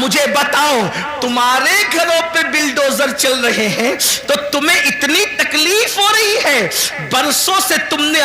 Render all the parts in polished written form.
مجھے بتاؤ تمہارے گھروں پہ بلڈوزر چل رہے ہیں تو تمہیں اتنی تکلیف ہو رہی ہے، برسوں سے تم نے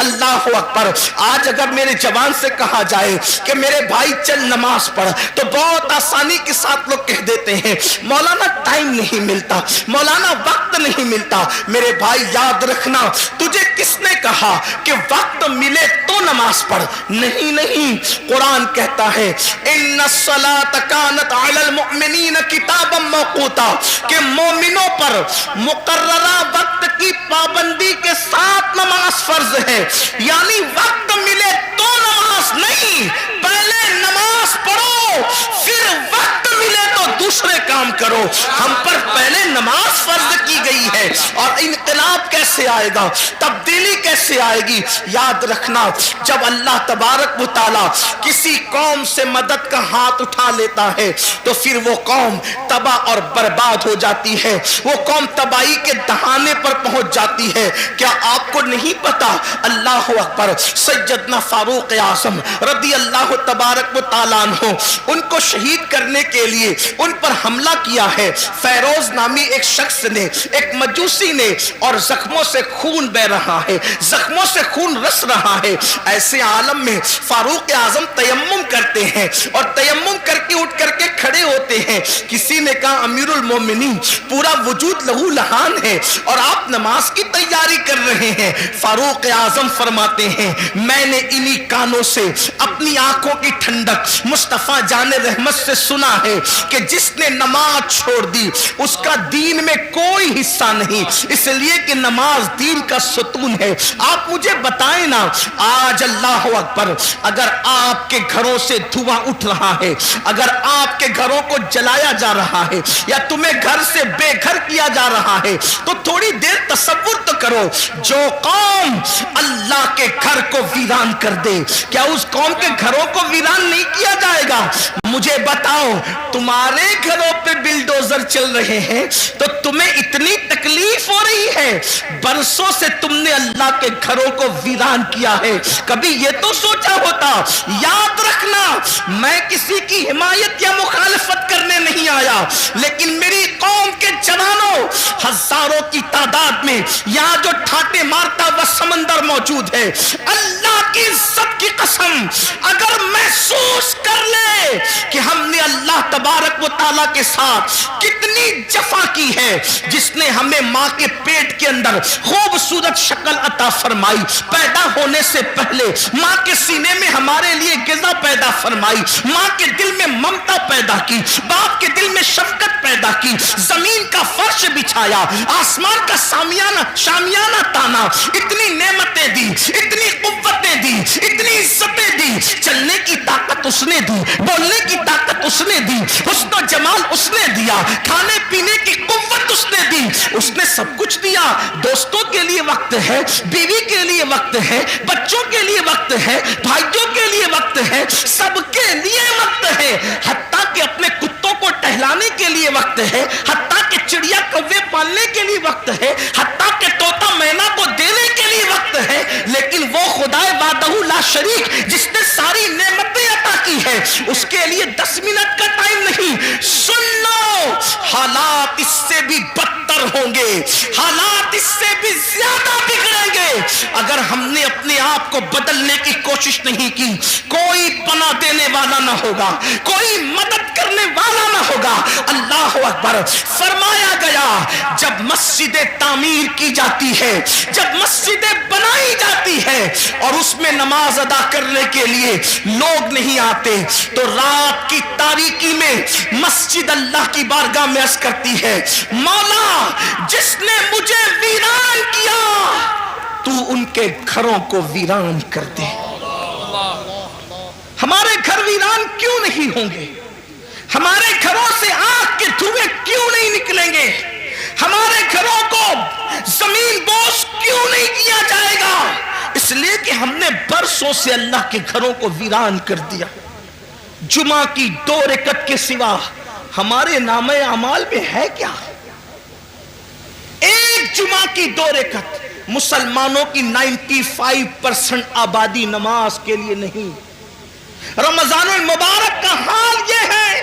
اللہ اکبر. آج اگر میرے جوان سے کہا جائے کہ میرے بھائی چل نماز پڑھ تو بہت آسانی کے ساتھ لوگ کہہ دیتے ہیں مولانا ٹائم نہیں ملتا، مولانا وقت نہیں ملتا. میرے بھائی یاد رکھنا، تجھے کس نے کہا کہ وقت ملے تو نماز پڑھ؟ نہیں نہیں، قرآن کہتا ہے ان الصلاۃ کانت علی المؤمنین کتابا موقوتا، کہ مومنوں پر مقررہ وقت کی پابندی کے ساتھ نماز فرض ہے. یعنی وقت ملے تو نماز نہیں، پہلے نماز پڑھو پھر وقت ملے تو دوسرے کام کرو. ہم پر پہلے نماز فرض کی گئی ہے. اور انقلاب کیسے آئے گا، تبدیلی کیسے آئے گی؟ یاد رکھنا، جب اللہ تبارک و تعالی کسی قوم سے مدد کا ہاتھ اٹھا لیتا ہے تو پھر وہ قوم تباہ اور برباد ہو جاتی ہے، وہ قوم تباہی کے دہانے پر پہنچ جاتی ہے. کیا آپ کو نہیں پتا اللہ اکبر سیدنا فاروق اعظم رضی اللہ تبارک و تعالیٰ عنہ، ان کو شہید کرنے کے لیے ان پر حملہ کیا ہے فیروز نامی ایک شخص نے، ایک مجوسی نے، اور زخموں سے خون بہ رہا ہے، زخموں سے خون رس رہا ہے. ایسے عالم میں فاروق اعظم تیمم کرتے ہیں اور تیمم کر کے اٹھ کر کے کھڑے ہوتے ہیں. کسی نے کہا امیر المومنین پورا وجود لہو لہان ہے اور آپ نماز کی تیاری کر رہے ہیں. فاروق اعظم فرماتے ہیں میں نے انہی کانوں سے اپنی آنکھوں کی ٹھنڈک مصطفیٰ جان رحمت سے سنا ہے کہ جس نے نماز چھوڑ دی اس کا دین میں کوئی حصہ نہیں، اس لیے کہ نماز دین کا ستون ہے. آپ مجھے بتائیں نا، آج اللہ اکبر اگر آپ کے گھروں سے دھواں اٹھ رہا ہے، اگر آپ کے گھروں کو جلایا جا رہا ہے یا تمہیں گھر سے بے گھر کیا جا رہا ہے تو تھوڑی دیر تصور تو کرو، جو قوم اللہ کے گھر کو ویران کر دے کیا اس قوم کے گھروں کو ویران نہیں کیا جائے گا؟ مجھے بتاؤ تمہارے گھروں پہ بلڈوزر چل رہے ہیں تو تمہیں اتنی تکلیف ہو رہی ہے، برسوں سے تم نے اللہ کے گھروں کو ویران کیا ہے. کبھی یہ تو سوچا ہوتا؟ یاد رکھنا، میں کسی کی حمایت یا مخالفت کرنے نہیں آیا، لیکن میری قوم کے جوانوں ہزاروں کی تعداد میں یہاں جو ٹھاٹے مارتا ہوا سمندر موجود ہے، اللہ کی عزت کی قسم اگر محسوس کر لے کہ ہم نے اللہ تبارک و تعالیٰ کے ساتھ کتنی جفا کی ہے، جس نے ہمیں ماں کے پیٹ کے اندر خوبصورت شکل عطا فرمائی، پیدا ہونے سے پہلے ماں کے سینے میں ہمارے لیے غذا پیدا فرمائی، ماں کے دل میں ممتا پیدا کی، باپ کے دل میں شفقت پیدا کی، زمین کا فرش بچھایا، آسمان کا شامیانہ تانا، اتنی نعمتیں دی، اتنی قوتیں دی، اتنی عزتیں دی، چلنے کی طاقت اس نے دی، بولنے کی طاقت اس نے دی، حسن و جمال اس نے دیا، کھانے پینے کی قوت اس نے دی، اس نے سب کچھ دیا. دوستوں کے لیے وقت ہے، بیوی کے لیے وقت ہے، بچوں کے لیے وقت ہے، بھائیوں کے لیے وقت ہے، سب کے لیے وقت ہے. حتیٰ کہ اپنے کتوں کو ٹہلانے کے لیے وقت ہے، حتیٰ کہ چڑیا کوے پالنے کے لیے وقت ہے، حتیٰ کہ طوطا مینا کو دینے کے لیے وقت ہے. لیکن وہ خدائے وحدہ لا شریک جس نے ساری نعمتیں عطا کی ہے، اس کے لیے 10 منٹ کا ٹائم نہیں. سن لو، حالات اس سے بھی بدتر ہوں گے، حالات اس سے بھی زیادہ بگڑیں گے اگر ہم نے اپنے آپ کو بدلنے کی کوشش نہیں کی. کوئی پناہ دینے والا نہ ہوگا، کوئی مدد کرنے والا نہ ہوگا. اللہ اکبر. فرمایا گیا جب مسجدیں تعمیر کی جاتی ہے، جب مسجدیں بنائی جاتی ہے اور اس میں نماز ادا کرنے کے لیے لوگ نہیں آتے تو رات کی تاریکی میں مسجد اللہ کی بارگاہ میں عرض کرتی ہے مولا جس نے مجھے ویران کیا تو ان کے گھروں کو ویران کر دے. ہمارے گھر ویران کیوں نہیں ہوں گے؟ ہمارے گھروں سے آگ کے دھوئیں کیوں نہیں نکلیں گے؟ ہمارے گھروں کو زمین بوس کیوں نہیں کیا جائے گا؟ اس لیے کہ ہم نے برسوں سے اللہ کے گھروں کو ویران کر دیا. جمعہ کی 2 رکعت کے سوا ہمارے نامہ اعمال میں ہے کیا؟ ایک جمعہ کی 2 رکعت. مسلمانوں کی 95% آبادی نماز کے لیے نہیں. رمضان المبارک کا حال یہ ہے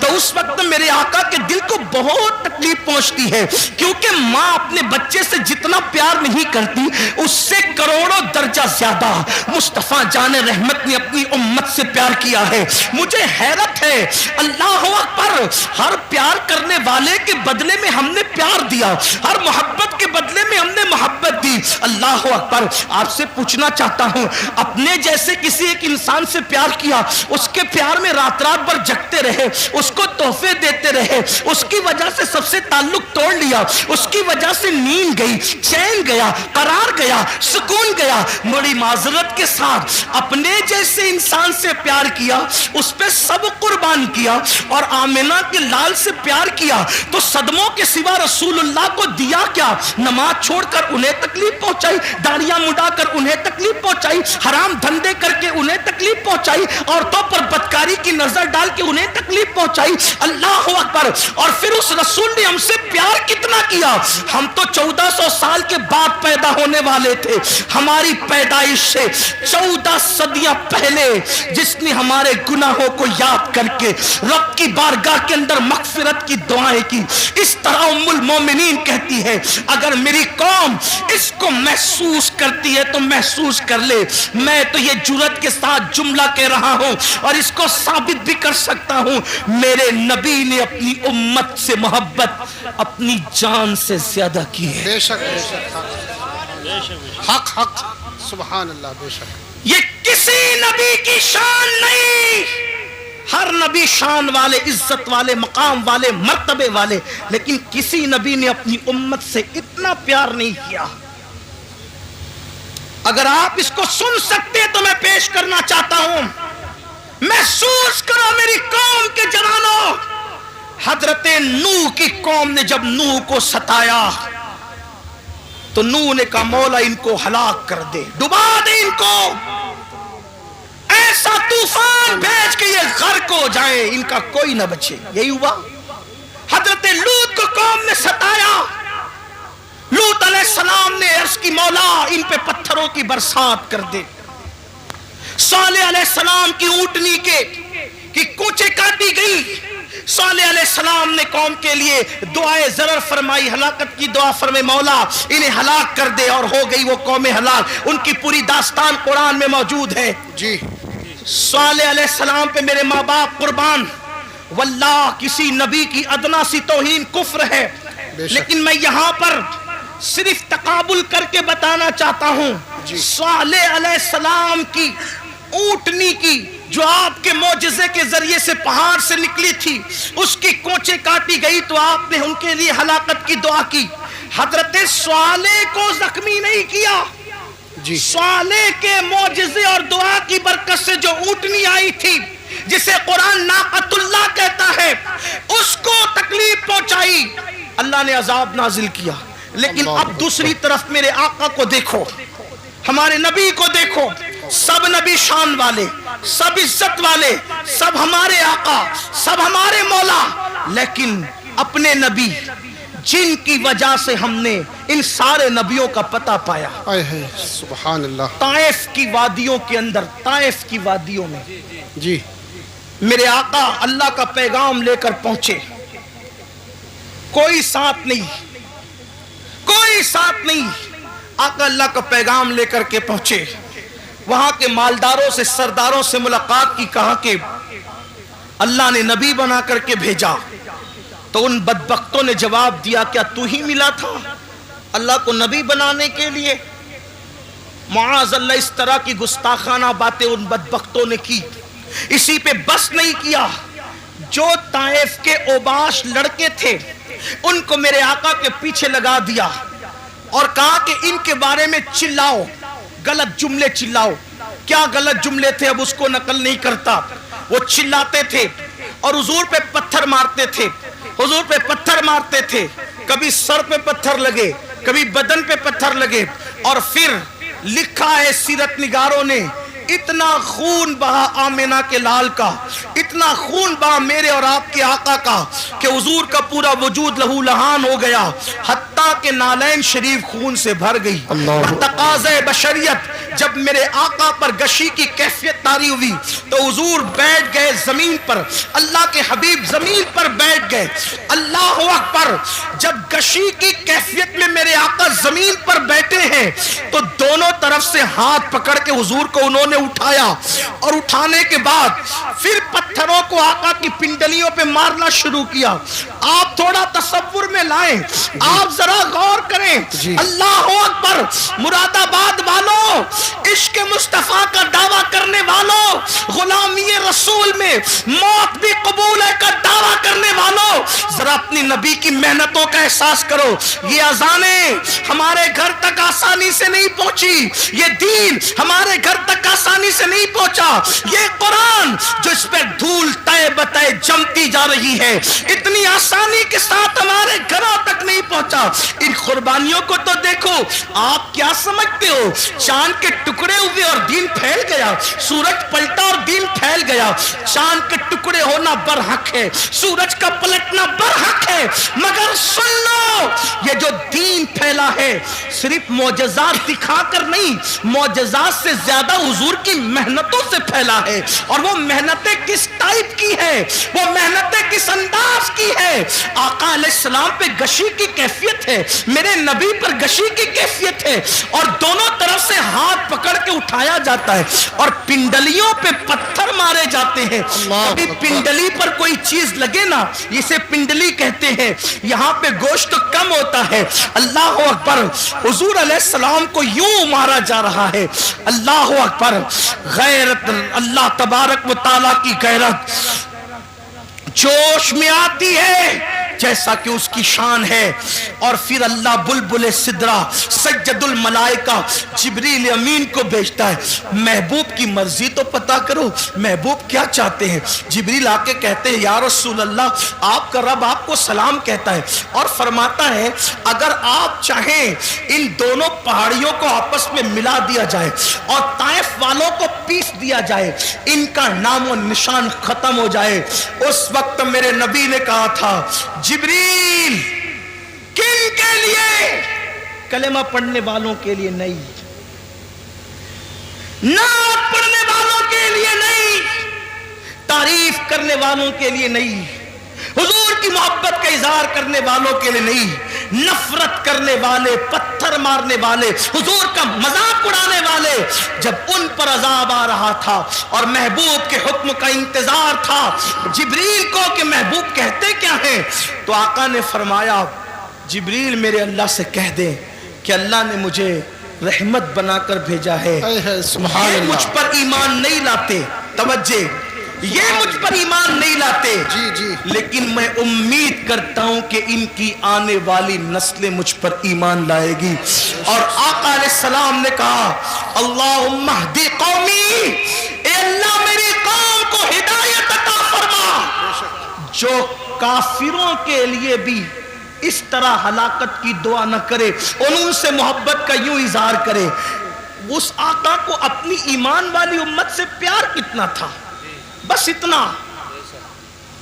تو اس وقت میرے آقا کے دل کو بہت تکلیف پہنچتی ہے، کیونکہ ماں اپنے بچے سے جتنا پیار نہیں کرتی اس سے کروڑوں درجہ زیادہ مصطفیٰ جان رحمت نے اپنی امت سے پیار کیا ہے۔ مجھے حیرت ہے، اللہ اکبر، ہر پیار کرنے والے کے بدلے میں ہم نے پیار دیا، ہر محبت کے بدلے میں ہم نے محبت دی۔ اللہ اکبر، آپ سے پوچھنا چاہتا ہوں، اپنے جیسے کسی ایک انسان سے پیار کیا، اس کے پیار میں رات رات بھر جگتے رہے، اس کو تحفے دیتے رہے، اس کی وجہ سے سب سے تعلق توڑ لیا، اس کی وجہ سے نیند گئی، چین گیا، قرار گیا، سکون گیا، بڑی معذرت کے ساتھ اپنے جیسے انسان سے پیار کیا، اس پہ سب قربان کیا، اور آمنہ کے لال سے پیار کیا تو صدموں کے سوا رسول اللہ کو دیا کیا؟ نماز چھوڑ کر انہیں تکلیف پہنچائی، داڑیاں مڈا کر انہیں تکلیف پہنچائی، حرام دھندے کر کے انہیں تکلیف پہنچائی، عورتوں پر بدکاری کی نظر ڈال کے انہیں تکلیف پہنچائی۔ اللہ اکبر، اور پھر اس رسول نے ہم سے پیار کتنا کیا؟ ہم تو 1400 سال کے بعد پیدا ہونے والے تھے، ہماری پیدائش سے 14 صدیاں پہلے جس نے ہمارے گناہوں کو یاد کر کے رب کی بارگاہ کے اندر مغفرت کی دعائیں کی۔ اس طرح ام المومنین کہتی ہے، اگر میری قوم اس کو محسوس کرتی ہے تو محسوس کر لے، میں تو یہ جرأت کے ساتھ جملہ کہہ رہا ہوں اور اس کو ثابت بھی کر سکتا ہوں، میرے نبی نے اپنی امت سے محبت اپنی جان سے زیادہ کی ہے۔ بے شک بے شک، حق حق، سبحان اللہ، بے شک۔ یہ کسی نبی کی شان نہیں، ہر نبی شان والے، عزت والے، مقام والے، مرتبے والے، لیکن کسی نبی نے اپنی امت سے اتنا پیار نہیں کیا۔ اگر آپ اس کو سن سکتے تو میں پیش کرنا چاہتا ہوں، محسوس کرو میری قوم کے جوانوں، حضرت نوح کی قوم نے جب نوح کو ستایا تو نوح نے کہا مولا ان کو ہلاک کر دے، ڈبا دے ان کو، ایسا طوفان بھیج کے یہ غرق ہو جائیں، ان کا کوئی نہ بچے۔ یہی ہوا، حضرت لوط کو قوم نے ستایا، لوط علیہ السلام نے عرض کی مولا ان پہ پتھروں کی برسات کر دے۔ صالح علیہ السلام کی اونٹنی کی کوچے کاٹی گئی، صالح علیہ السلام نے قوم کے لیے دعائے ضرر فرمائی، ہلاکت کی دعا فرمائی، مولا انہیں ہلاک کر دے، اور ہو گئی وہ قوم ہلاک۔ ان کی پوری داستان قرآن میں موجود ہے۔ جی، صالح علیہ السلام پہ میرے ماں باپ قربان، واللہ کسی نبی کی ادنا سی توہین کفر ہے، لیکن میں یہاں پر صرف تقابل کر کے بتانا چاہتا ہوں، صالح علیہ السلام کی اونٹنی کی جو آپ کے معجزے کے ذریعے سے پہاڑ سے نکلی تھی، اس کی کوچے کاٹی گئی تو آپ نے ان کے لیے ہلاکت کی دعا کی۔ حضرت صالح کو زخمی نہیں کیا، جی، صالح کے معجزے اور دعا کی برکت سے جو اونٹنی آئی تھی جسے قرآن ناقۃ اللہ کہتا ہے، اس کو تکلیف پہنچائی، اللہ نے عذاب نازل کیا۔ لیکن اب دوسری طرف میرے آقا کو دیکھو، ہمارے نبی کو دیکھو، سب نبی شان والے، سب عزت والے، سب ہمارے آقا، سب ہمارے مولا، لیکن اپنے نبی جن کی وجہ سے ہم نے ان سارے نبیوں کا پتہ پایا، آئے ہیں، سبحان اللہ، طائف کی وادیوں کے اندر، طائف کی وادیوں میں جی، میرے آقا اللہ کا پیغام لے کر پہنچے، کوئی ساتھ نہیں، کوئی ساتھ نہیں، آقا اللہ کا پیغام لے کر کے پہنچے، وہاں کے مالداروں سے، سرداروں سے ملاقات کی، کہا کہ اللہ نے نبی بنا کر کے بھیجا، تو ان بدبختوں نے جواب دیا کیا تو ہی ملا تھا اللہ کو نبی بنانے کے لیے؟ معاذ اللہ، اس طرح کی گستاخانہ باتیں ان بدبختوں نے کی۔ اسی پہ بس نہیں کیا، جو طائف کے اوباش لڑکے تھے ان کو میرے آقا کے پیچھے لگا دیا اور کہا کہ ان کے بارے میں چلاؤ، غلط جملے چلاؤ۔ کیا غلط جملے تھے اب اس کو نقل نہیں کرتا، وہ چلاتے تھے اور حضور پہ پتھر مارتے تھے، حضور پہ پتھر مارتے تھے، کبھی سر پہ پتھر لگے، کبھی بدن پہ پتھر لگے، اور پھر لکھا ہے سیرت نگاروں نے، اتنا خون بہا آمنہ کے لال کا، اتنا خون بہا میرے اور آپ کے آقا کا کہ حضور کا پورا وجود لہو لہان ہو گیا، حتیٰ کہ نالین شریف خون سے بھر گئی۔ تقاضے بشریت جب میرے آقا پر غشی کی کیفیت طاری ہوئی تو حضور بیٹھ گئے زمین پر, اللہ کے حبیب زمین پر بیٹھ گئے. اللہ اکبر. جب غشی کی کیفیت میں میرے آقا زمین پر بیٹھے ہیں تو دونوں طرف سے ہاتھ پکڑ کے حضور کو انہوں نے اٹھایا, اور اٹھانے کے بعد پھر پتھروں کو آقا کی پنڈلیوں پہ مارنا شروع کیا. آپ تھوڑا تصور میں لائیں, آپ ذرا غور کریں. اللہ اکبر. مراد آباد والوں, عشق مصطفیٰ کا دعویٰ کرنے والوں, غلامی رسول میں موت بھی قبول ہے کا دعویٰ کرنے والوں, ذرا اپنی نبی کی محنتوں کا احساس کرو. یہ اذانیں ہمارے گھر تک آسانی سے نہیں پہنچی, یہ دین ہمارے گھر تک آسانی سے نہیں پہنچا, یہ قرآن جو اس پہ دھول تہ بتہ جمتی جا رہی ہے اتنی آسانی کے ساتھ ہمارے گھروں تک نہیں پہنچا. ان قربانیوں کو تو دیکھو. آپ کیا سمجھتے ہو چاند کے ٹکڑے ہوئے اور دین پھیل گیا, سورج پلٹا اور دین پھیل گیا. چاند کے ٹکڑے ہونا برحق ہے, سورج کا پلٹنا برحق ہے, مگر سن لو یہ جو دین پھیلا ہے صرف معجزات دکھا کر نہیں, معجزات سے زیادہ حضور کی محنتوں سے پھیلا ہے. اور وہ محنتیں کس ٹائپ کی ہے, وہ محنتیں کس انداز کی ہے. آقا علیہ السلام پہ غشی کی کیفیت ہے, میرے نبی پر غشی کی کیفیت ہے, اور دونوں طرف سے ہاتھ پکڑ کے اٹھایا جاتا ہے اور پنڈلیوں پہ پتھر مارے جاتے ہیں. کبھی پنڈلی پر کوئی چیز لگے نا, اسے پنڈلی کہتے ہیں. یہاں پہ گوشت کم ہوتا ہے. اللہ اکبر. حضور علیہ السلام کو یوں مارا جا رہا ہے. اللہ اکبر. غیرت, اللہ تبارک و تعالیٰ کی غیرت جوش میں آتی ہے جیسا کہ اس کی شان ہے. اور پھر اللہ بلبل سدرا سجد الملائکہ جبریل امین کو بھیجتا ہے. محبوب کی مرضی تو پتا کرو, محبوب کیا چاہتے ہیں. جبریل آ کے کہتے ہیں یا رسول اللہ آپ کا رب آپ کو سلام کہتا ہے, اور فرماتا ہے اگر آپ چاہیں ان دونوں پہاڑیوں کو آپس میں ملا دیا جائے اور طائف والوں کو پیس دیا جائے, ان کا نام و نشان ختم ہو جائے. اس وقت میرے نبی نے کہا تھا جبریل کن کے لیے, کلمہ پڑھنے والوں کے لیے نہیں, نعت پڑھنے والوں کے لیے نہیں, تعریف کرنے والوں کے لیے نہیں, حضور کی محبت کا اظہار کرنے والوں کے لیے نہیں, نفرت کرنے والے, پتھر مارنے والے, حضور کا مذاق اڑانے والے. جب ان پر عذاب آ رہا تھا اور محبوب کے حکم کا انتظار تھا جبریل کو کہ محبوب کہتے کیا ہیں, تو آقا نے فرمایا جبریل میرے اللہ سے کہہ دیں کہ اللہ نے مجھے رحمت بنا کر بھیجا ہے. یہ مجھ پر ایمان نہیں لاتے, توجہ, یہ مجھ پر ایمان نہیں لاتے, لیکن میں امید کرتا ہوں کہ ان کی آنے والی نسلیں مجھ پر ایمان لائے گی. اور آقا علیہ السلام نے کہا اللہم اہدی قومی, اے اللہ میری قوم کو ہدایت عطا فرما. جو کافروں کے لیے بھی اس طرح ہلاکت کی دعا نہ کرے اور ان سے محبت کا یوں اظہار کرے. اس آقا کو اپنی ایمان والی امت سے پیار کتنا تھا, بس اتنا.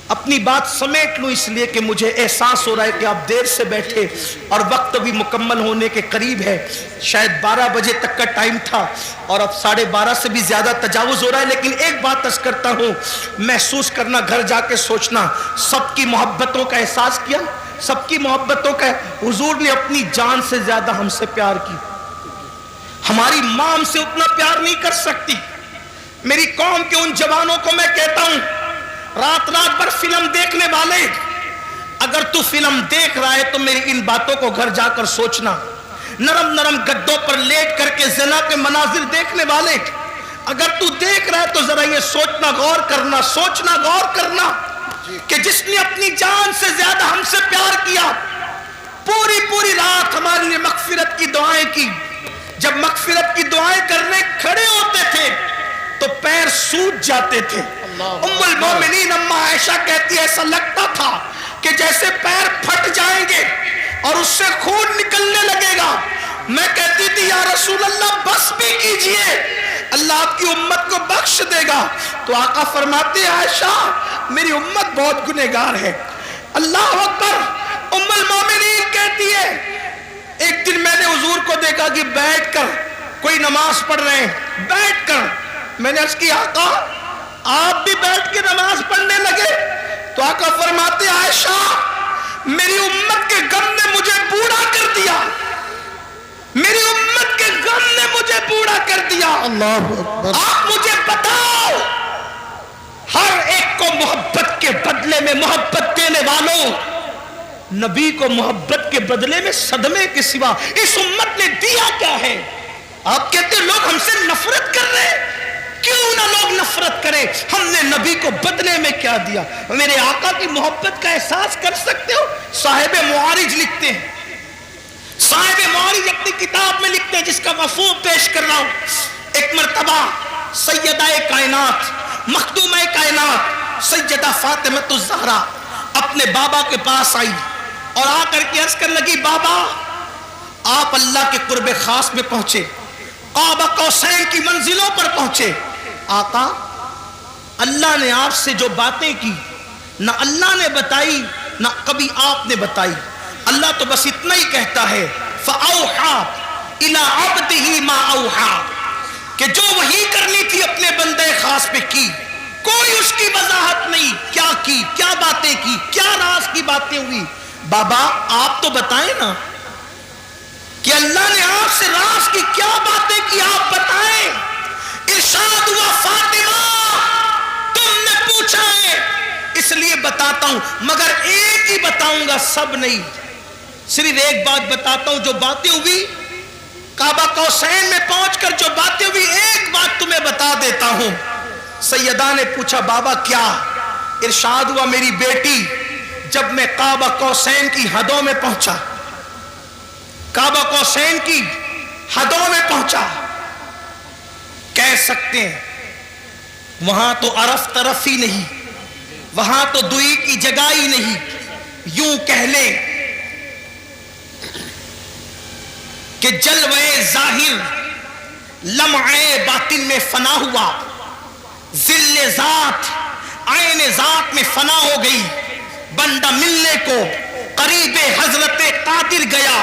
اپنی بات سمیٹ لوں اس لیے کہ مجھے احساس ہو رہا ہے کہ آپ دیر سے بیٹھے اور وقت بھی مکمل ہونے کے قریب ہے. شاید 12 بجے تک کا ٹائم تھا اور اب 12:30 سے بھی زیادہ تجاوز ہو رہا ہے. لیکن ایک بات عرض کرتا ہوں, محسوس کرنا, گھر جا کے سوچنا, سب کی محبتوں کا احساس کیا, سب کی محبتوں کا. حضور نے اپنی جان سے زیادہ ہم سے پیار کی. ہماری ماں ہم سے اتنا پیار نہیں کر سکتی. میری قوم کے ان جوانوں کو میں کہتا ہوں, رات بھر فلم دیکھنے والے, اگر تو فلم دیکھ رہا ہے تو میری ان باتوں کو گھر جا کر سوچنا. نرم گدوں پر لیٹ کر کے زنا کے مناظر دیکھنے والے, اگر تو دیکھ رہا ہے تو ذرا یہ سوچنا, غور کرنا, سوچنا, غور کرنا کہ جس نے اپنی جان سے زیادہ ہم سے پیار کیا, پوری رات ہمارے لیے مغفرت کی دعائیں کی. جب مغفرت کی دعائیں کرنے کھڑے ہوتے تھے تو پیر سوج جاتے تھے. ام المومنین اما عائشہ کہتی ہے ایسا لگتا تھا کہ جیسے پیر پھٹ جائیں گے اور اس سے خون نکلنے لگے گا. میں کہتی تھی یا رسول اللہ بس بھی کیجئے, اللہ آپ کی امت کو بخش دے گا. تو آقا فرماتے ہیں عائشہ میری امت بہت گنہگار ہے. اللہ اکبر. ام المومنین کہتی ہے ایک دن میں نے حضور کو دیکھا کہ بیٹھ کر کوئی نماز پڑھ رہے ہیں بیٹھ کر. میں نے عرض کی آقا آپ بھی بیٹھ کے نماز پڑھنے لگے؟ تو آقا فرماتے عائشہ میری امت کے غم نے مجھے بوڑھا کر دیا, میری امت کے غم نے مجھے بوڑھا کر دیا. اللہ اکبر. آپ مجھے بتاؤ, ہر ایک کو محبت کے بدلے میں محبت دینے والوں, نبی کو محبت کے بدلے میں صدمے کے سوا اس امت نے دیا کیا ہے؟ آپ کہتے ہیں لوگ ہم سے نفرت کر رہے ہیں, کیوں نہ لوگ نفرت کریں, ہم نے نبی کو بدلے میں کیا دیا؟ میرے آقا کی محبت کا احساس کر سکتے ہو؟ صاحب معارج لکھتے ہیں, صاحب معارج اپنی کتاب میں لکھتے ہیں جس کا مفہوم پیش کر رہا ہوں. ایک مرتبہ سیدہ کائنات مخدومہ کائنات سیدہ فاطمہ الزہرا اپنے بابا کے پاس آئی اور آ کر کے عرض کر لگی بابا آپ اللہ کے قرب خاص میں پہنچے, قاب قوسین کی منزلوں پر پہنچے. آقا اللہ نے آپ سے جو باتیں کی نہ اللہ نے بتائی نہ کبھی آپ نے بتائی. اللہ تو بس اتنا ہی کہتا ہے فَأَوْحَا إِلَىٰ عَبْدِهِ مَا أَوْحَا, کہ جو وحی کرنی تھی اپنے بندے خاص پہ کی, کوئی اس کی وضاحت نہیں کیا کی, کیا باتیں کی, کیا راز کی باتیں ہوئی. بابا آپ تو بتائیں نا کہ اللہ نے آپ سے راز کی کیا باتیں کی, آپ بتائیں. ارشاد ہوا فاطمہ تم نے پوچھا ہے اس لیے بتاتا ہوں, مگر ایک ہی بتاؤں گا, سب نہیں, صرف ایک بات بتاتا ہوں. جو باتیں ہوئی کعبہ قوسین میں پہنچ کر جو باتیں ہوئی ایک بات تمہیں بتا دیتا ہوں. سیدہ نے پوچھا بابا کیا؟ ارشاد ہوا میری بیٹی جب میں کعبہ قوسین کی حدوں میں پہنچا, کعبہ قوسین کی حدوں میں پہنچا, کہہ سکتے ہیں وہاں تو عرف طرف ہی نہیں, وہاں تو دوئی کی جگہ ہی نہیں, یوں کہہ لیں کہ جلوے ظاہر لمعے باطن میں فنا ہوا, ذل ذات عین ذات میں فنا ہو گئی. بندہ ملنے کو قریب حضرت قادر گیا,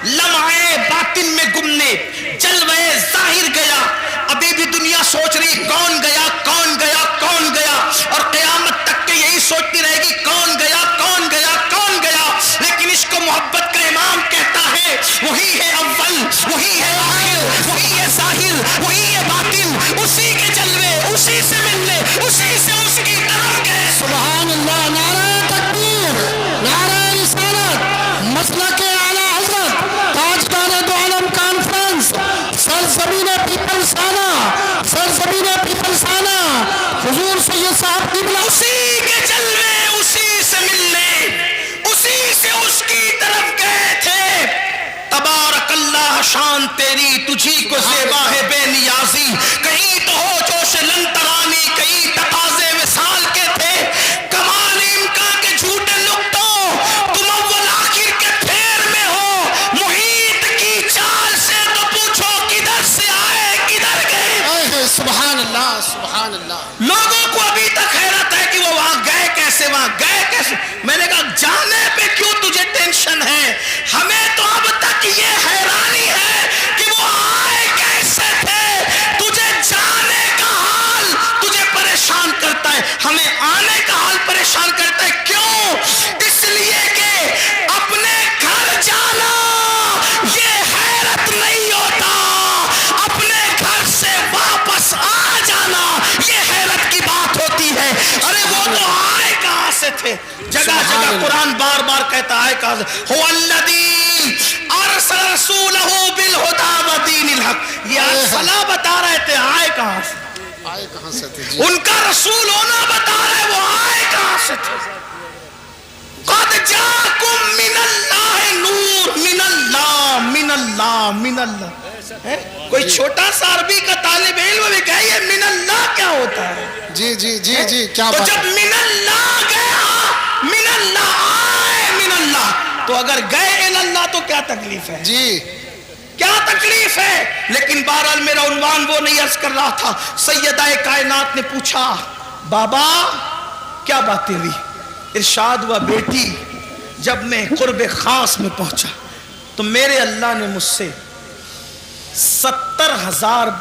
لمعے باطن میں گمنے جلوے ظاہر گیا. ابھی بھی دنیا سوچ رہی کون گیا کون گیا کون گیا, اور قیامت تک کے یہی سوچتی رہے گی کون گیا کون گیا کون گیا. لیکن اس کو محبت کا امام کہتا ہے وہی ہے اول, وہی ہے آخر, وہی ہے ظاہر, وہی ہے باطن, اسی کے جلوے, اسی سے ملنے, اسی سے اس کی طرف گئے. سبحان اللہ. نعرہ تکبیر, نعرہ رسالت, مسلک اعلی حضرت تاجدار دو عالم کانفرنس, سرزمین پیپلسانہ, سرزمین پیپلسانہ, حضور سید صاحب قبلہ اسی کے جلوے, اسی سے ملنے, اسی سے اس کی طرف گئے تھے. تبارک اللہ شان تیری تجھی کو زیبا ہے بے نیازی, کہیں تو ہو جوش لنترانی, کہیں تقاضے وصال کے تھے. کمال امکان کے جھوٹے نقطوں تم اول آخر کے پھیر میں ہو, محیط کی چال سے تو پوچھو کدھر سے آئے کدھر گئے. سبحان اللہ سبحان اللہ. لوگوں کو ابھی تک حیرت ہے کہ وہ وہاں گئے کیسے, وہاں گئے کیسے. میں نے کہا جانے پہ کیوں تجھے ٹینشن ہے, ہمیں تو اب تک یہ حیرانی ہے کہ وہ آئے کیسے تھے. تجھے جانے کا حال تجھے پریشان کرتا ہے, ہمیں آنے کا حال پریشان کرتا ہے. کیوں؟ اس لیے کہ اپنے گھر جانا یہ حیرت نہیں ہوتا, اپنے گھر سے واپس آ جانا یہ حیرت کی بات ہوتی ہے. ارے وہ تو آئے کہاں سے تھے, جگہ جگہ قرآن بار بار کہتا ہے کہاں سے, هو الذی ارسل رسولہ بالہدی ودین الحق. یہ ارسلہ بتا رہے تھے آئے کہاں سے, آئے کہاں سے تھے جی. ان کا رسول ہونا بتا رہے وہ آئے کہاں سے تھے. قد جاکم من اللہ نور, من اللہ من اللہ من اللہ. کوئی چھوٹا سا عربی کا طالب علم بھی کہے یہ من اللہ کیا ہوتا ہے. جی جی جی جی کیا تو بات جب من اللہ گیا, من اللہ آئے, من اللہ, تو اگر گئے اللہ تو کیا تکلیف ہے جی. کیا تکلیف ہے. لیکن بہرحال میرا عنوان وہ نہیں عرض کر رہا تھا. سیدہ کائنات نے پوچھا بابا کیا باتیں ہوئی. ارشاد ہوا بیٹی جب میں قرب خاص میں پہنچا تو میرے اللہ نے مجھ سے 70,000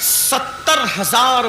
70,000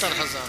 70,000।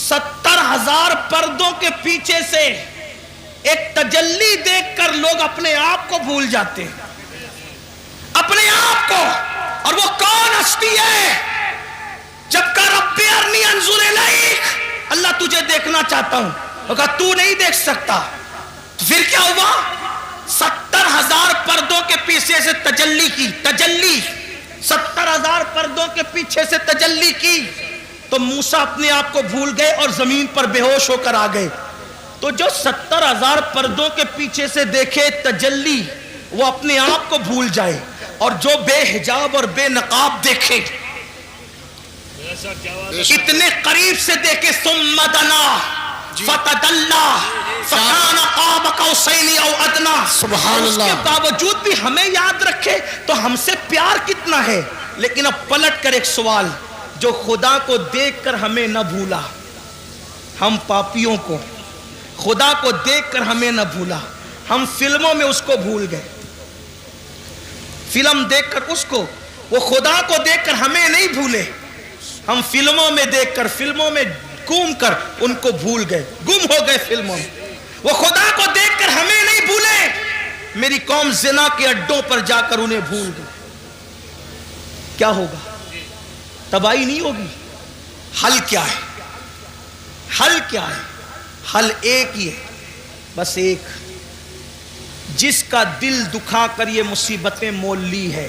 70 70,000 پردوں کے پیچھے سے ایک تجلی دیکھ کر لوگ اپنے آپ کو بھول جاتے ہیں، اپنے آپ کو. اور وہ کون ہستی ہے؟ جب کہ رب ارنی انظر الیک، اللہ تجھے دیکھنا چاہتا ہوں. وہ کہا تو نہیں دیکھ سکتا. پھر کیا ہوا؟ 70,000 پردوں کے پیچھے سے تجلی کی. تجلی 70,000 پردوں کے پیچھے سے تجلی کی تو موسیٰ اپنے آپ کو بھول گئے اور زمین پر بے ہوش ہو کر آ گئے. تو جو 70,000 پردوں کے پیچھے سے دیکھے تجلی، وہ اپنے آپ کو بھول جائے. اور جو بے حجاب اور بے نقاب دیکھے، اتنے قریب سے دیکھے، ثم دنا فتدلا فکان قاب قوسین او ادنا، سبحان اس کے اللہ. باوجود بھی ہمیں یاد رکھے تو ہم سے پیار کتنا ہے. لیکن اب پلٹ کر ایک سوال، جو خدا کو دیکھ کر ہمیں نہ بھولا، ہم پاپیوں کو خدا کو دیکھ کر ہمیں نہ بھولا، ہم فلموں میں اس کو بھول گئے. فلم دیکھ کر اس کو، وہ خدا کو دیکھ کر ہمیں نہیں بھولے، ہم فلموں میں دیکھ کر، فلموں میں گھوم کر ان کو بھول گئے، گم ہو گئے فلموں میں. وہ خدا کو دیکھ کر ہمیں نہیں بھولے، میری قوم زنا کے اڈوں پر جا کر انہیں بھول گئی. کیا ہوگا؟ تباہی نہیں ہوگی؟ حل کیا ہے؟ حل کیا ہے؟ حل ایک ہی ہے، بس ایک. جس کا دل دکھا کر یہ مصیبتیں مول لی ہے،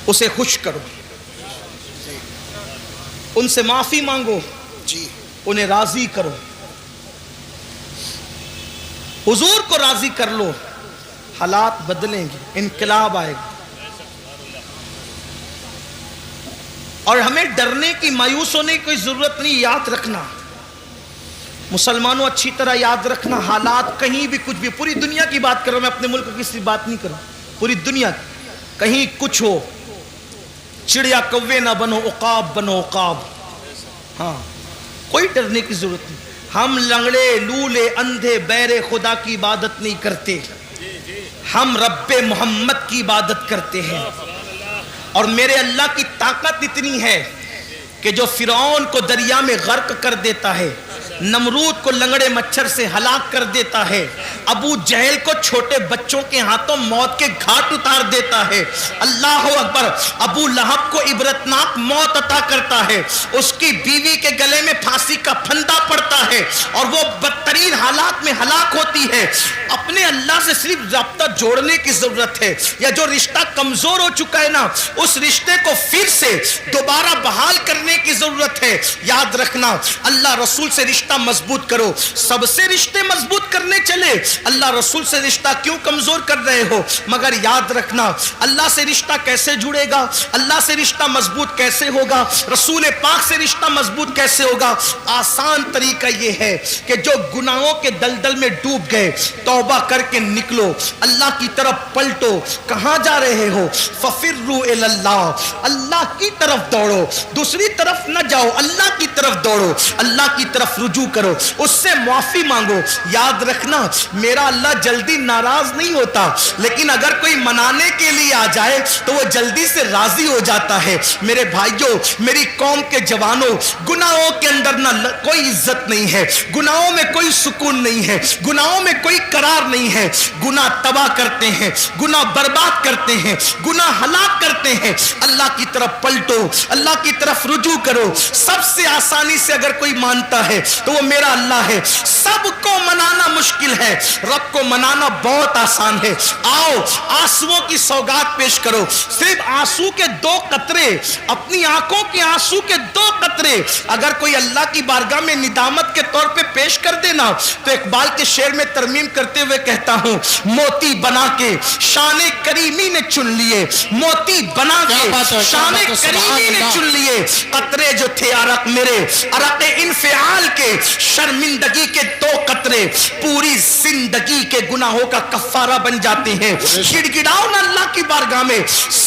اسے خوش کرو، ان سے معافی مانگو، جی انہیں راضی کرو، حضور کو راضی کر لو، حالات بدلیں گے، انقلاب آئے گا. اور ہمیں ڈرنے کی، مایوس ہونے کی کوئی ضرورت نہیں. یاد رکھنا مسلمانوں، اچھی طرح یاد رکھنا، حالات کہیں بھی کچھ بھی، پوری دنیا کی بات کر رہا ہوں میں، اپنے ملک کی کسی بات نہیں کر رہا ہوں، پوری دنیا کہیں کچھ ہو، چڑیا کوے نہ بنو، عقاب بنو عقاب. ہاں، کوئی ڈرنے کی ضرورت نہیں. ہم لنگڑے لولے اندھے بہرے خدا کی عبادت نہیں کرتے، ہم رب محمد کی عبادت کرتے ہیں. اور میرے اللہ کی طاقت اتنی ہے کہ جو فرعون کو دریا میں غرق کر دیتا ہے، نمرود کو لنگڑے مچھر سے ہلاک کر دیتا ہے، ابو جہل کو چھوٹے بچوں کے ہاتھوں موت کے گھاٹ اتار دیتا ہے، اللہ اکبر، ابو لہب کو عبرتناک موت عطا کرتا ہے، اس کی بیوی کے گلے میں پھانسی کا پھندا پڑتا ہے اور وہ بدترین حالات میں ہلاک ہوتی ہے. اپنے اللہ سے صرف رابطہ جوڑنے کی ضرورت ہے. یا جو رشتہ کمزور ہو چکا ہے نا، اس رشتے کو پھر سے دوبارہ بحال کرنے کی ضرورت ہے. یاد رکھنا، اللہ رسول سے رشتہ مضبوط کرو. سب سے رشتے مضبوط کرنے چلے، اللہ رسول سے رشتہ کیوں کمزور کر رہے ہو؟ مگر یاد رکھنا، اللہ سے رشتہ کیسے جڑے گا، اللہ سے رشتہ مضبوط کیسے ہوگا، رسول پاک سے رشتہ مضبوط کیسے ہوگا؟ آسان طریقہ یہ ہے کہ جو گناہوں کے دلدل میں ڈوب گئے، توبہ کر کے نکلو، اللہ کی طرف پلٹو. کہاں جا رہے ہو؟ ففروا الی اللہ، اللہ کی طرف دوڑو، دوسری طرف نہ جاؤ، اللہ کی طرف دوڑو، اللہ کی طرف رجوع کرو، اس سے معافی مانگو. یاد رکھنا، میرا اللہ جلدی ناراض نہیں ہوتا، لیکن اگر کوئی منانے کے لیے آ جائے تو وہ جلدی سے راضی ہو جاتا ہے. میرے بھائیوں، میری قوم کے جوانوں، گناہوں کے اندر نہ کوئی عزت نہیں ہے، گناہوں میں کوئی سکون نہیں ہے، گناہوں میں کوئی قرار نہیں ہے. گناہ تباہ کرتے ہیں، گناہ برباد کرتے ہیں، گناہ ہلاک کرتے ہیں. اللہ کی طرف پلٹو، اللہ کی طرف رجوع کرو. سب سے آسانی سے اگر کوئی مانتا ہے تو وہ میرا اللہ ہے. سب کو منانا مشکل ہے، رب کو منانا بہت آسان ہے. آؤ آنسوؤں کی سوگات پیش کرو. صرف آنسو کے 2 قطرے، اپنی آنکھوں کے آنسو کے 2 قطرے اگر کوئی اللہ کی بارگاہ میں ندامت کے طور پہ پیش کر دینا تو اقبال کے شعر میں ترمیم کرتے ہوئے کہتا ہوں، موتی بنا کے شان کریمی نے چن لیے، موتی بنا کے شان کریمی نے چن لیے. قطرے جو تھے عرق میرے، عرق انفعال کے، شرمندگی کے 2 قطرے پوری زندگی کے گناہوں کا کفارہ بن جاتے ہیں. گڑ گڑاؤ نا اللہ کی بارگاہ میں،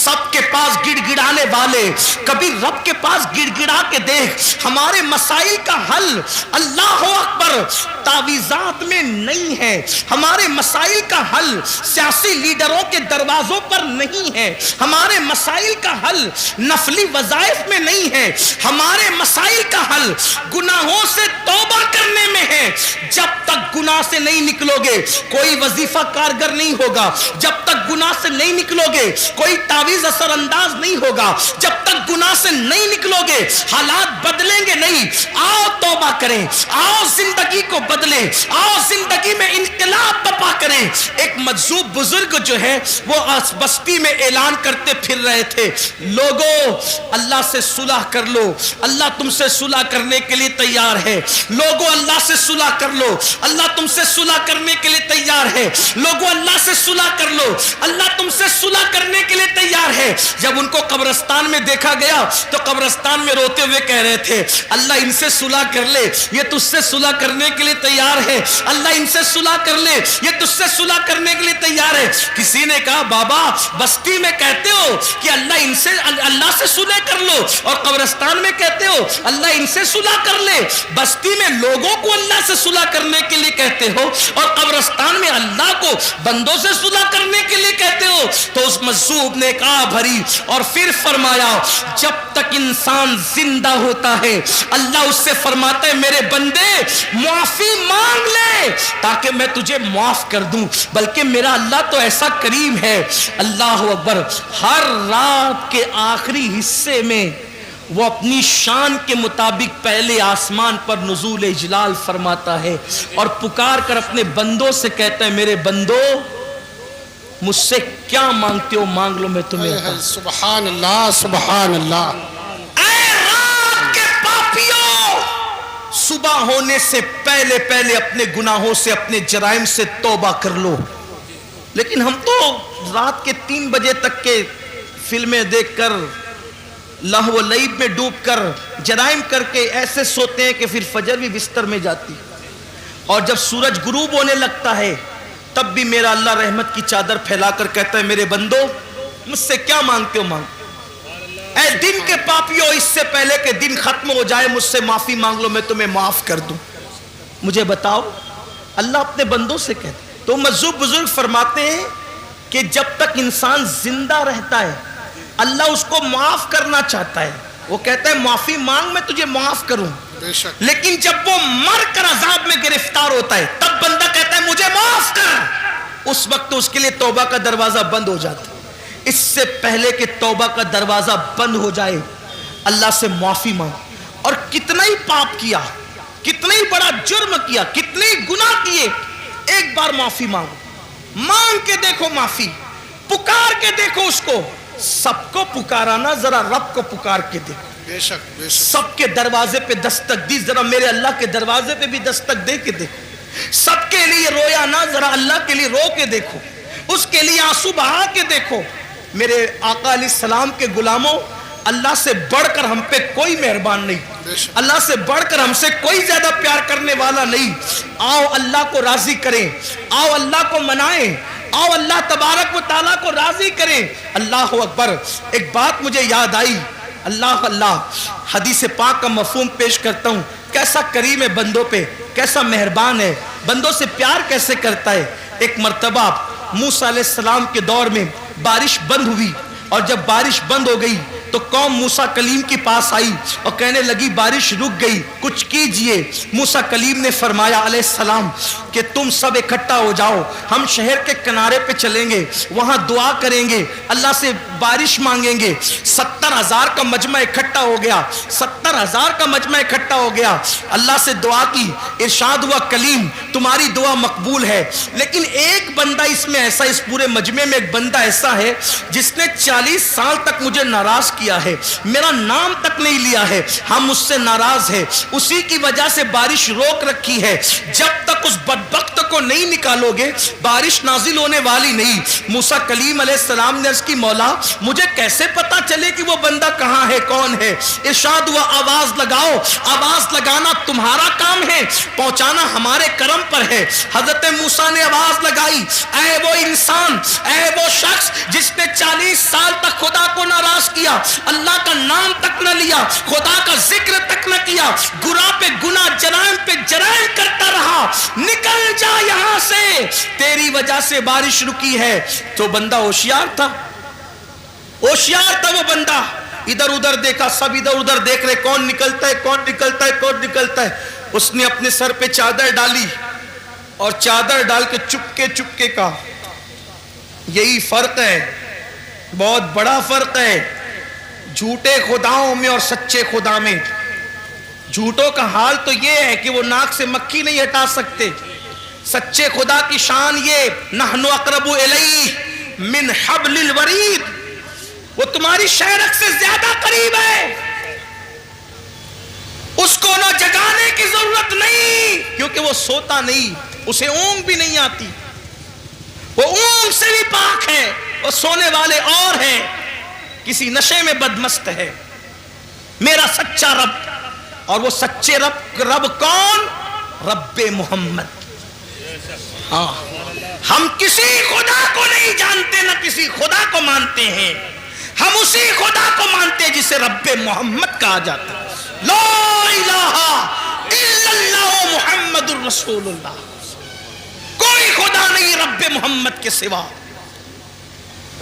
سب کے پاس گڑ گڑانے والے، کبھی رب کے پاس گڑ گڑا کے دیکھ، ہمارے مسائل کا حل اللہ اکبر تعویذات میں نہیں ہے، ہمارے مسائل کا حل سیاسی لیڈروں کے دروازوں پر نہیں ہے، ہمارے مسائل کا حل نفلی وظائف میں نہیں ہے، ہمارے مسائل کا حل گناہوں سے توبہ کرنے میں ہے۔ جب تک گناہ سے نہیں نکلو گے کوئی وظیفہ کارگر نہیں ہوگا، جب تک گناہ سے نہیں نکلو گے کوئی تعویذ اثر انداز نہیں ہوگا، جب تک گناہ سے نہیں نکلو گے حالات بدلیں گے نہیں۔ آؤ توبہ کریں، آؤ زندگی کو بدلیں، آؤ زندگی میں انقلاب برپا کریں۔ ایک مجذوب بزرگ جو ہے وہ بستی میں اعلان کرتے پھر رہے تھے، لوگوں اللہ سے صلح کر لو، اللہ تم سے صلح کرنے کے لیے تیار ہے، لوگوں اللہ سے صلح کر لو، اللہ تم سے صلح کرنے کے لیے تیار ہے، لوگوں اللہ سے صلح کر لو، اللہ تم سے صلح کرنے کے لیے تیار ہے۔ جب ان کو قبرستان میں دیکھا گیا تو قبرستان میں روتے ہوئے کہہ رہے تھے، اللہ ان سے صلح کر لے، یہ تجھ سے صلح کرنے کے لیے تیار ہے، اللہ ان سے صلح کر لے، یہ تجھ سے صلح کرنے کے لیے تیار ہے۔ کسی نے کہا بابا بستی میں کہتے ہو کہ اللہ سے صلح کر لو اور قبرستان میں کہتے ہو اللہ ان سے صلح کر لے، بستی میں لوگوں کو اللہ سے صلح کرنے کے لیے کہتے ہو اور قبرستان میں اللہ کو بندوں سے صلح کرنے کے لیے کہتے ہو۔ تو اس مجذوب نے کہا بھری اور پھر فرمایا جب تک انسان زندہ ہوتا ہے اللہ اس سے فرماتا ہے میرے بندے معافی مانگ لے تاکہ میں تجھے معاف کر دوں، بلکہ میرا اللہ تو ایسا کریم ہے۔ اللہ اکبر، ہر رات کے آخری حصے میں وہ اپنی شان کے مطابق پہلے آسمان پر نزول اجلال فرماتا ہے اور پکار کر اپنے بندوں سے کہتا ہے میرے بندو مجھ سے کیا مانگتے ہو مانگ لو میں تمہیں عطا۔ سبحان اللہ سبحان اللہ۔ اے رات کے پاپیوں، صبح ہونے سے پہلے پہلے اپنے گناہوں سے اپنے جرائم سے توبہ کر لو۔ لیکن ہم تو رات کے 3 بجے تک کے فلمیں دیکھ کر لہو و لعب میں ڈوب کر جرائم کر کے ایسے سوتے ہیں کہ پھر فجر بھی بستر میں جاتی، اور جب سورج غروب ہونے لگتا ہے تب بھی میرا اللہ رحمت کی چادر پھیلا کر کہتا ہے میرے بندو مجھ سے کیا مانگتے ہو مانگ۔ اے دن کے پاپیوں، اس سے پہلے کہ دن ختم ہو جائے مجھ سے معافی مانگ لو میں تمہیں معاف کر دوں۔ مجھے بتاؤ، اللہ اپنے بندوں سے کہتے، تو مجذوب بزرگ فرماتے ہیں کہ جب تک انسان زندہ رہتا ہے اللہ اس کو معاف کرنا چاہتا ہے، وہ کہتا ہے معافی مانگ میں تجھے معاف کروں، لیکن جب وہ مر کر عذاب میں گرفتار ہوتا ہے تب بندہ کہتا ہے مجھے معاف کر، اس وقت اس کے لیے توبہ کا دروازہ بند ہو جاتا ہے۔ اس سے پہلے کہ توبہ کا دروازہ بند ہو جائے اللہ سے معافی مانگ، اور کتنا ہی پاپ کیا، کتنا ہی بڑا جرم کیا، کتنے ہی گناہ کیے، ایک بار معافی مانگو، مانگ کے دیکھو معافی، پکار کے دیکھو اس کو۔ سب کو پکارانا، ذرا رب کو پکار کے دیکھو۔ بے شک بے شک۔ سب کے دروازے پہ دستک دی، ذرا میرے اللہ کے دروازے پہ بھی دستک دے کے دیکھو۔ سب کے لیے رویا نہ، ذرا اللہ کے لیے رو کے دیکھو، اس کے لیے آنسو بہا کے دیکھو۔ میرے آقا علیہ السلام کے غلاموں، اللہ سے بڑھ کر ہم پہ کوئی مہربان نہیں، اللہ سے بڑھ کر ہم سے کوئی زیادہ پیار کرنے والا نہیں۔ آؤ اللہ کو راضی کریں، آؤ اللہ کو منائیں، آؤ اللہ تبارک و تعالیٰ کو راضی کریں۔ اللہ اکبر۔ ایک بات مجھے یاد آئی، اللہ حدیث پاک کا مفہوم پیش کرتا ہوں، کیسا کریم ہے بندوں پہ، کیسا مہربان ہے، بندوں سے پیار کیسے کرتا ہے۔ ایک مرتبہ موسیٰ علیہ السلام کے دور میں بارش بند ہوئی، اور جب بارش بند ہو گئی تو قوم موسیٰ کلیم کے پاس آئی اور کہنے لگی بارش رک گئی، کچھ کیجئے۔ موسیٰ کلیم نے فرمایا علیہ السلام کہ تم سب اکٹھا ہو جاؤ، ہم شہر کے کنارے پہ چلیں گے، وہاں دعا کریں گے، اللہ سے بارش مانگیں گے۔ 70,000 کا مجمع اکٹھا ہو گیا، 70,000 کا مجمع اکٹھا ہو گیا، اللہ سے دعا کی، ارشاد ہوا کلیم تمہاری دعا مقبول ہے، لیکن ایک بندہ اس میں ایسا، اس پورے مجمع میں ایک بندہ ایسا ہے جس نے 40 سال تک مجھے ناراض کیا کیا ہے, میرا نام تک نہیں لیا ہے, ہم اس سے ناراض ہیں, اسی کی وجہ سے بارش روک رکھی ہے, جب تک اس بدبخت کو نہیں نکالو گے بارش نازل ہونے والی نہیں. موسیٰ کلیم علیہ السلام نے عرض کی مولا مجھے کیسے پتا چلے کہ وہ بندہ کہاں ہے, کون ہے؟ ارشاد ہوا آواز لگاؤ. آواز لگانا تمہارا کام ہے, پہنچانا ہمارے کرم پر ہے. حضرت موسیٰ نے آواز لگائی, اے وہ انسان, اے وہ شخص جس نے 40 سال تک خدا کو ناراض کیا, اللہ کا نام تک نہ لیا, خدا کا ذکر تک نہ کیا, گناہ پہ گناہ, جرائم پہ جرائم کرتا رہا, نکل جا یہاں سے, تیری وجہ سے بارش رکی ہے. تو بندہ ہوشیار تھا, ہوشیار تھا وہ بندہ. ادھر ادھر دیکھا, سب ادھر ادھر دیکھ رہے کون نکلتا ہے, کون نکلتا ہے, کون نکلتا ہے. اس نے اپنے سر پہ چادر ڈالی اور چادر ڈال کے چپکے چپکے کا. یہی فرق ہے, بہت بڑا فرق ہے جھوٹے خداؤں میں اور سچے خدا میں. جھوٹوں کا حال تو یہ ہے کہ وہ ناک سے مکھی نہیں ہٹا سکتے. سچے خدا کی شان یہ, نحن اقرب الیہ من حبل الورید, وہ تمہاری شہرک سے زیادہ قریب ہے, اس کو نہ جگانے کی ضرورت نہیں کیونکہ وہ سوتا نہیں, اسے اونگ بھی نہیں آتی, وہ اونگ سے بھی پاک ہے, وہ سونے والے اور ہیں, کسی نشے میں بدمست ہے. میرا سچا رب, اور وہ سچے رب کون؟ رب محمد. ہاں, ہم کسی خدا کو نہیں جانتے نہ کسی خدا کو مانتے ہیں, ہم اسی خدا کو مانتے ہیں جسے رب محمد کہا جاتا ہے. لا الہ الا اللہ محمد الرسول اللہ, کوئی خدا نہیں رب محمد کے سوا.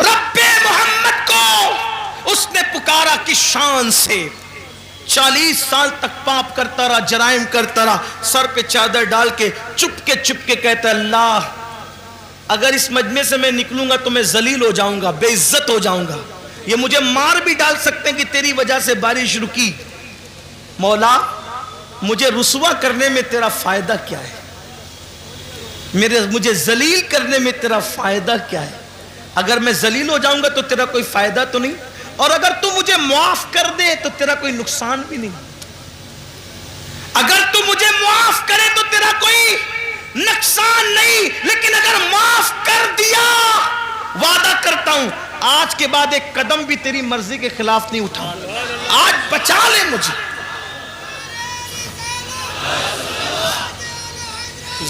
رب محمد کو اس نے پکارا کس شان سے, 40 سال تک پاپ کرتا رہا, جرائم کرتا رہا, سر پہ چادر ڈال کے چپکے چپکے کہتا اللہ اگر اس مجمع سے میں نکلوں گا تو میں ذلیل ہو جاؤں گا, بے عزت ہو جاؤں گا, یہ مجھے مار بھی ڈال سکتے ہیں کہ تیری وجہ سے بارش رکی. مولا مجھے رسوا کرنے میں تیرا فائدہ کیا ہے, مجھے ذلیل کرنے میں تیرا فائدہ کیا ہے؟ اگر میں ذلیل ہو جاؤں گا تو تیرا کوئی فائدہ تو نہیں, اور اگر تو مجھے معاف کر دے تو تیرا کوئی نقصان بھی نہیں. اگر تو مجھے معاف کرے تو تیرا کوئی نقصان نہیں, لیکن اگر معاف کر دیا وعدہ کرتا ہوں آج کے بعد ایک قدم بھی تیری مرضی کے خلاف نہیں اٹھاؤں. آج بچا لے مجھے,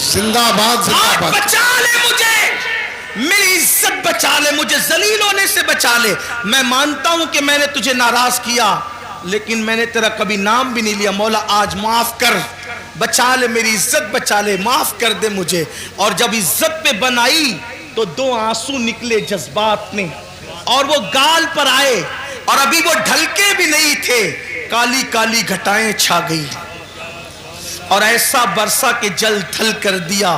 زندہ باد, زندہ آج باد. بچا لے مجھے, میری عزت بچا لے, مجھے ذلیل ہونے سے بچا لے. میں مانتا ہوں کہ میں نے تجھے ناراض کیا, لیکن میں نے تیرا کبھی نام بھی نہیں لیا. مولا آج معاف کر, بچا لے, میری عزت بچا لے, معاف کر دے مجھے. اور جب عزت پہ بنائی تو 2 آنسو نکلے جذبات میں, اور وہ گال پر آئے, اور ابھی وہ ڈھلکے بھی نہیں تھے, کالی کالی گھٹائیں چھا گئی, اور ایسا برسا کہ جل تھل کر دیا.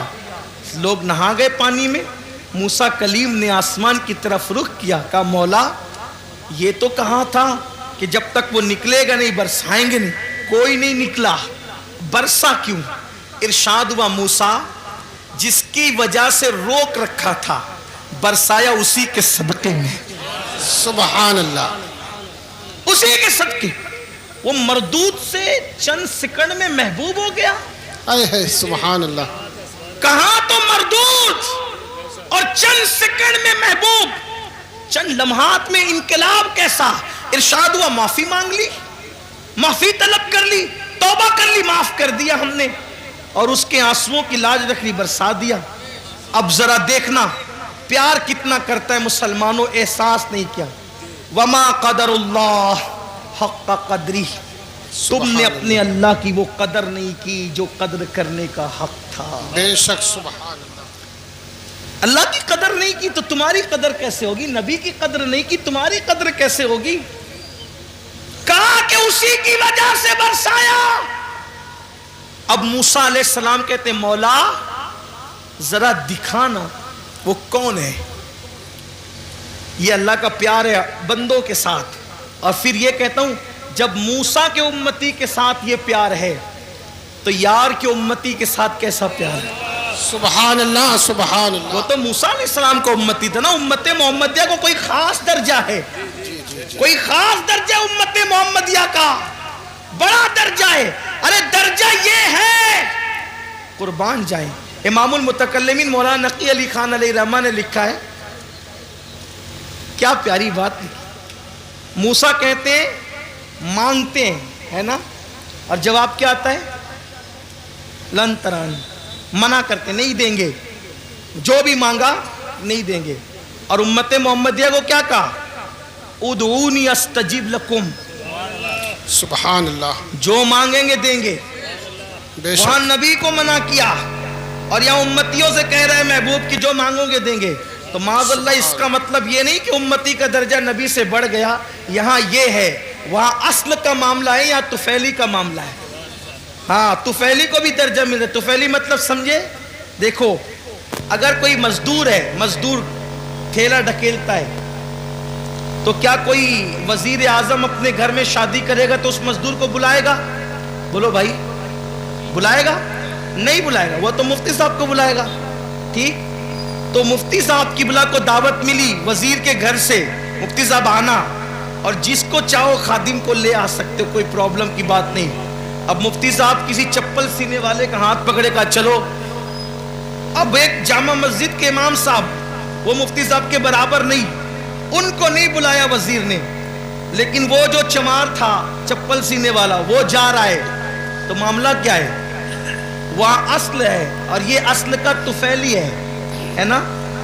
لوگ نہا گئے پانی میں. موسیٰ کلیم نے آسمان کی طرف رخ کیا, کہا مولا یہ تو کہا تھا کہ جب تک وہ نکلے گا نہیں برسائیں گے نہیں, کوئی نہیں نکلا, برسا کیوں؟ ارشاد ہوا موسیٰ جس کی وجہ سے روک رکھا تھا برسایا اسی کے صدقے میں. سبحان اللہ, اسی کے صدقے. وہ مردود سے چند سیکنڈ میں محبوب ہو گیا. اے ہے سبحان اللہ. کہاں تو مردود اور چند سیکنڈ میں محبوب, چند لمحات میں انقلاب کیسا. ارشاد ہوا معافی مانگ لی, معافی طلب کر لی, توبہ کر لی, معاف کر دیا ہم نے, اور اس کے آنسوؤں کی لاج رکھ لی, برسا دیا. اب ذرا دیکھنا پیار کتنا کرتا ہے مسلمانوں, احساس نہیں کیا. وما قدر اللہ حق قدری, تم نے اپنے اللہ کی وہ قدر نہیں کی جو قدر کرنے کا حق تھا. بے شک سبحان اللہ. اللہ کی قدر نہیں کی تو تمہاری قدر کیسے ہوگی؟ نبی کی قدر نہیں کی تمہاری قدر کیسے ہوگی؟ کہا کہ اسی کی وجہ سے برسایا. اب موسیٰ علیہ السلام کہتے ہیں مولا ذرا دکھانا وہ کون ہے. یہ اللہ کا پیار ہے بندوں کے ساتھ. اور پھر یہ کہتا ہوں جب موسیٰ کے امتی کے ساتھ یہ پیار ہے تو یار کے امتی کے ساتھ کیسا پیار ہے. سبحان اللہ, سبحان اللہ. وہ تو موسیٰ علیہ السلام کو امتی تھا نا, امت محمدیہ کو کوئی خاص درجہ ہے. کوئی خاص درجہ امت محمدیہ کا بڑا درجہ ہے. ارے درجہ یہ ہے قربان جائیں. امام المتکلمین مولانا نقی علی خان علیہ الرحمہ نے لکھا ہے, کیا پیاری بات لکھی. موسیٰ کہتے ہیں مانگتے ہیں, ہے نا, اور جواب کیا آتا ہے, لن ترانی, منع کرتے نہیں دیں گے, جو بھی مانگا نہیں دیں گے. اور امت محمدیہ کو کیا کہا, ادعونی استجب لکم, سبحان اللہ. جو مانگیں گے دیں گے. بے وہاں شک. نبی کو منع کیا اور یہاں امتیوں سے کہہ رہے ہیں محبوب کی جو مانگو گے دیں گے. تو معاذ اللہ اس کا مطلب یہ نہیں کہ امتی کا درجہ نبی سے بڑھ گیا. یہاں یہ ہے, وہاں اصل کا معاملہ ہے, یہاں طفیلی کا معاملہ ہے. ہاں طفیلی کو بھی درجہ مل رہا ہے. طفیلی مطلب سمجھے, دیکھو اگر کوئی مزدور ہے, مزدور ٹھیلا ڈھکیلتا ہے, تو کیا کوئی وزیر اعظم اپنے گھر میں شادی کرے گا تو اس مزدور کو بلائے گا؟ بولو بھائی, بلائے گا؟ نہیں بلائے گا. وہ تو مفتی صاحب کو بلائے گا. ٹھیک, تو مفتی صاحب کی بلا کو دعوت ملی وزیر کے گھر سے, مفتی صاحب آنا, اور جس کو چاہو خادم کو لے آ سکتے ہو, کوئی پرابلم کی بات نہیں. اب مفتی صاحب کسی چپل سینے والے کا ہاتھ پکڑے کا چلو. اب ایک جامع مسجد کے امام صاحب, وہ مفتی صاحب کے برابر نہیں, ان کو نہیں بلایا وزیر نے, لیکن وہ جو چمار تھا چپل سینے والا وہ جا رہا ہے. تو معاملہ کیا ہے, وہاں اصل ہے اور یہ اصل کا طفیلی ہے نا.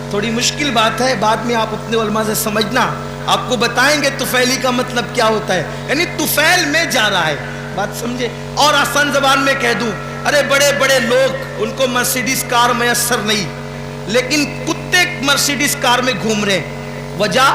تھوڑی مشکل بات ہے, بعد میں آپ اپنے علماء سے سمجھنا, آپ کو بتائیں گے طفیلی کا مطلب کیا ہوتا ہے. یعنی طفیل میں جا رہا ہے, بات سمجھے. اور آسان زبان میں کہہ دوں, ارے بڑے بڑے لوگ ان کو مرسیڈیز کار میسر نہیں, لیکن کتے مرسیڈیز کار میں گھوم رہے ہیں. وجہ,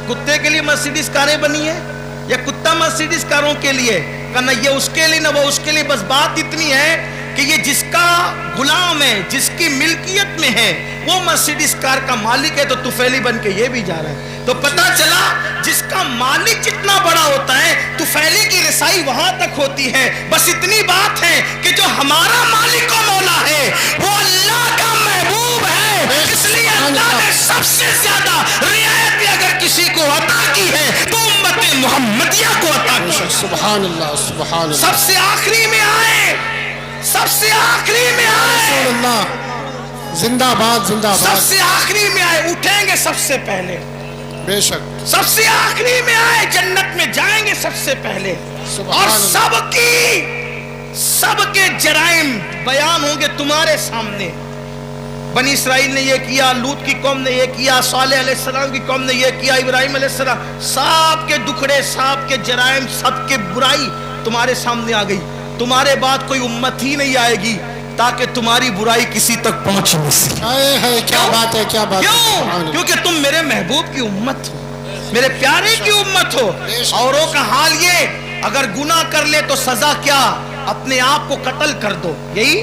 کتے کے لیے مرسیڈیز کاریں بنی ہیں یا کتا مرسیڈیز کاروں کے لیے؟ نہ یہ اس کے لیے نہ وہ اس کے لیے. بس بات اتنی ہے کہ یہ جس کا غلام ہے, جس کی ملکیت میں ہے, وہ مرسیڈیز کار کا مالک ہے, تو طفیلی بن کے یہ بھی جا رہا ہے. تو پتا چلا جس کا مالک جتنا بڑا ہوتا ہے طفیلی کی رسائی وہاں تک ہوتی ہے. بس اتنی بات ہے کہ جو ہمارا مالک و مولا ہے وہ اللہ کا محبوب ہے, اس لیے اللہ نے سب سے زیادہ رعایت اگر کسی کو عطا کی ہے تو امت محمدیہ کو عطا کی. سبحان اللہ. سبحان اللہ. سب سے آخری میں آئے, سب سے آخری میں آئے, رسول اللہ زندہ باد, زندہ سب باد. سے آخری میں آئے, اٹھیں گے سب سے پہلے. بے شک. سب سے آخری میں آئے, جنت میں جائیں گے سب سے پہلے. اور سب کے جرائم بیان ہوں گے تمہارے سامنے. بنی اسرائیل نے یہ کیا, لوط کی قوم نے یہ کیا, صالح علیہ السلام کی قوم نے یہ کیا, ابراہیم علیہ السلام, سب کے دکھڑے, سب کے جرائم, سب کے برائی تمہارے سامنے آ گئی. تمہارے بعد کوئی امت ہی نہیں آئے گی تاکہ تمہاری برائی کسی تک پہنچ نہ سکے. کیا بات ہے, کیا بات ہے. کیوں؟ کیونکہ تم میرے محبوب کی امت ہو, میرے پیارے کی امت ہو. اوروں کا حال یہ, اگر گناہ کر لے تو سزا کیا, اپنے آپ کو قتل کر دو, یہی.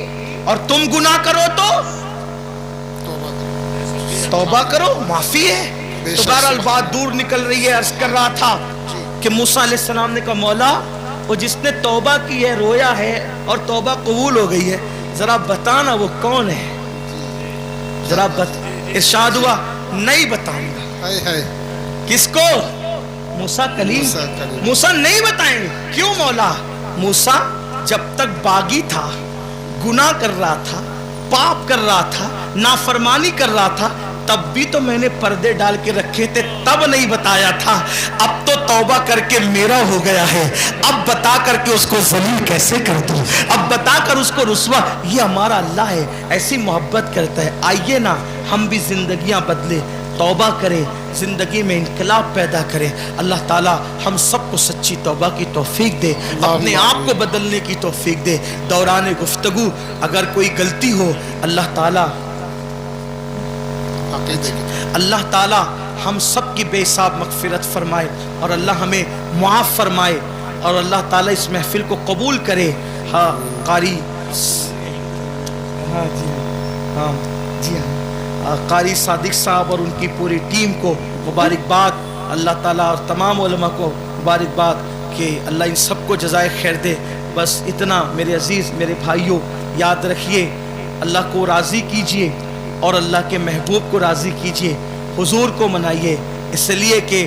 اور تم گناہ کرو تو توبہ کرو, معافی ہے. تو بہرحال بات دور نکل رہی ہے. عرض کر رہا تھا کہ موسیٰ علیہ السلام نے کہا, مولا وہ جس نے توبہ کی ہے, رویا ہے اور توبہ قبول ہو گئی ہے, ذرا بتانا وہ کون ہے, ذرا ارشاد ہوا, نہیں بتاؤں گا. کس کو؟ موسیٰ کلیم. موسیٰ نہیں بتائیں گے. کیوں مولا؟ موسیٰ جب تک باغی تھا, گناہ کر رہا تھا, پاپ کر رہا تھا, نافرمانی کر رہا تھا, تب بھی تو میں نے پردے ڈال کے رکھے تھے, تب نہیں بتایا تھا. اب تو توبہ کر کے میرا ہو گیا ہے, اب بتا کر کے اس کو ذلیل کیسے کر دوں, اب بتا کر اس کو رسوا. یہ ہمارا اللہ ہے, ایسی محبت کرتا ہے. آئیے نا ہم بھی زندگیاں بدلے, توبہ کرے, زندگی میں انقلاب پیدا کرے. اللہ تعالی ہم سب کو سچی توبہ کی توفیق دے, اپنے آپ کو بدلنے کی توفیق دے. دوران گفتگو اگر کوئی غلطی ہو, اللہ تعالی ہم سب کی بے حساب مغفرت فرمائے, اور اللہ ہمیں معاف فرمائے, اور اللہ تعالی اس محفل کو قبول کرے. ہاں قاری, قاری صادق صاحب اور ان کی پوری ٹیم کو مبارکباد. اللہ تعالیٰ اور تمام علماء کو مبارکباد کہ اللہ ان سب کو جزائے خیر دے. بس اتنا میرے عزیز, میرے بھائیوں, یاد رکھیے, اللہ کو راضی کیجئے اور اللہ کے محبوب کو راضی کیجئے. حضور کو منائیے, اس لیے کہ